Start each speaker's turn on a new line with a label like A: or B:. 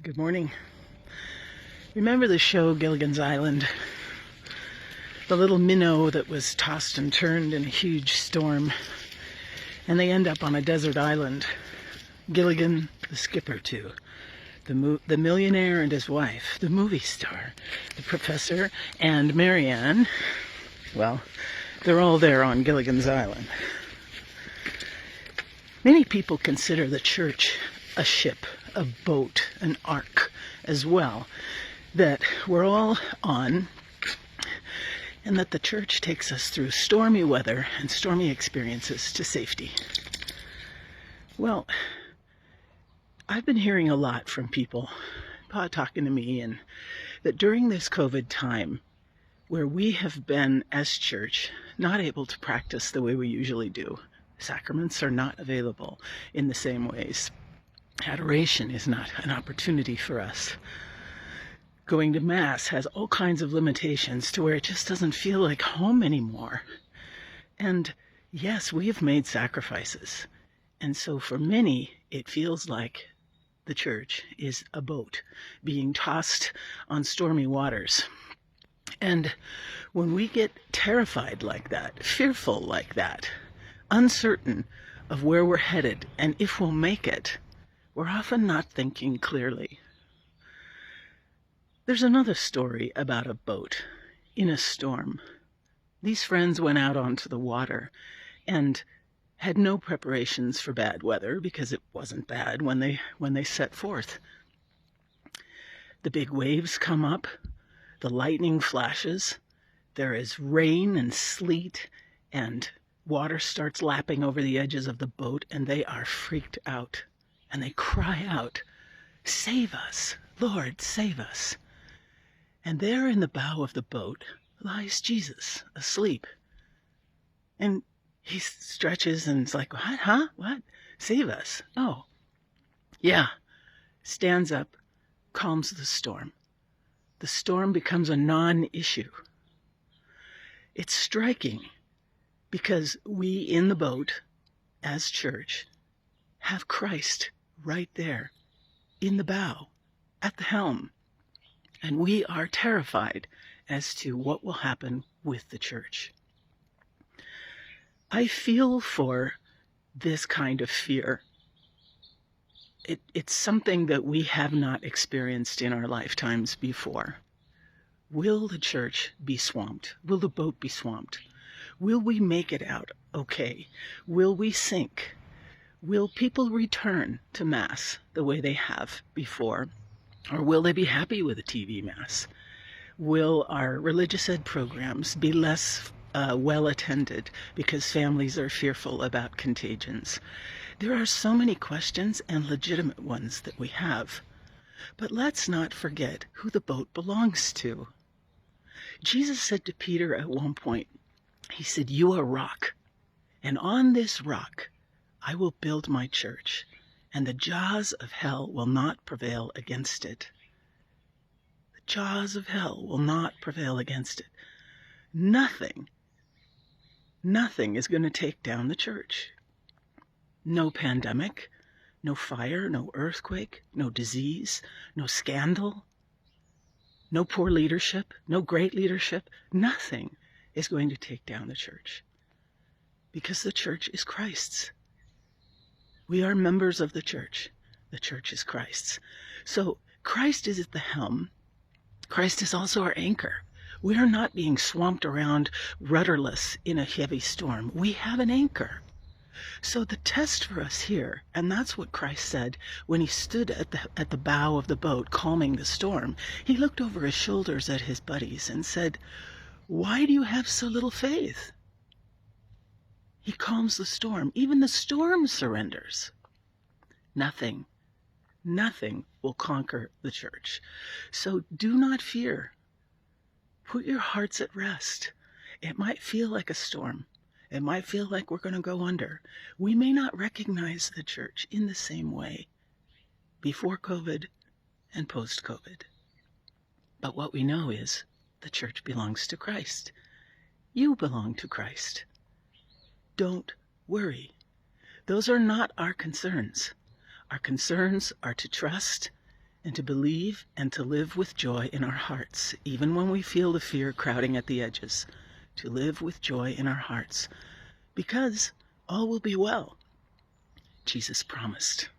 A: Good morning. Remember the show Gilligan's Island? The little minnow that was tossed and turned in a huge storm, and they end up on a desert island. Gilligan, the skipper too, the millionaire and his wife, the movie star, the professor, and Marianne. Well, they're all there on Gilligan's Island. Many people consider the church a ship, a boat, an ark as well, that we're all on, and that the church takes us through stormy weather and stormy experiences to safety. Well, I've been hearing a lot from people talking to me, and that during this COVID time, where we have been as church not able to practice the way we usually do, sacraments are not available in the same ways. Adoration is not an opportunity for us. Going to Mass has all kinds of limitations to where it just doesn't feel like home anymore. And yes, we have made sacrifices. And so for many, it feels like the church is a boat being tossed on stormy waters. And when we get terrified like that, fearful like that, uncertain of where we're headed and if we'll make it, we're often not thinking clearly. There's another story about a boat in a storm. These friends went out onto the water and had no preparations for bad weather because it wasn't bad when they set forth. The big waves come up, the lightning flashes, there is rain and sleet, and water starts lapping over the edges of the boat, and they are freaked out. And they cry out, "Save us, Lord, save us." And there in the bow of the boat lies Jesus, asleep. And he stretches and is like, "What, huh? What? Save us?" "Oh, yeah." Stands up, calms the storm. The storm becomes a non-issue. It's striking because we in the boat, as church, have Christ right there in the bow, at the helm. And we are terrified as to what will happen with the church. I feel for this kind of fear. It's something that we have not experienced in our lifetimes before. Will the church be swamped? Will the boat be swamped? Will we make it out okay? Will we sink? Will people return to Mass the way they have before? Or will they be happy with a TV Mass? Will our religious ed programs be less well attended because families are fearful about contagions? There are so many questions, and legitimate ones, that we have. But let's not forget who the boat belongs to. Jesus said to Peter at one point, he said, "You are a rock, and on this rock I will build my church, and the jaws of hell will not prevail against it." The jaws of hell will not prevail against it. Nothing is going to take down the church. No pandemic, no fire, no earthquake, no disease, no scandal, no poor leadership, no great leadership. Nothing is going to take down the church, because the church is Christ's. We are members of the church. The church is Christ's. So Christ is at the helm. Christ is also our anchor. We are not being swamped around rudderless in a heavy storm. We have an anchor. So the test for us here, and that's what Christ said when he stood at the bow of the boat calming the storm, he looked over his shoulders at his buddies and said, "Why do you have so little faith?" He calms the storm. Even the storm surrenders. Nothing will conquer the church. So do not fear. Put your hearts at rest. It might feel like a storm. It might feel like we're going to go under. We may not recognize the church in the same way before COVID and post-COVID. But what we know is the church belongs to Christ. You belong to Christ. Don't worry. Those are not our concerns. Our concerns are to trust and to believe and to live with joy in our hearts, even when we feel the fear crowding at the edges, to live with joy in our hearts, because all will be well, Jesus promised.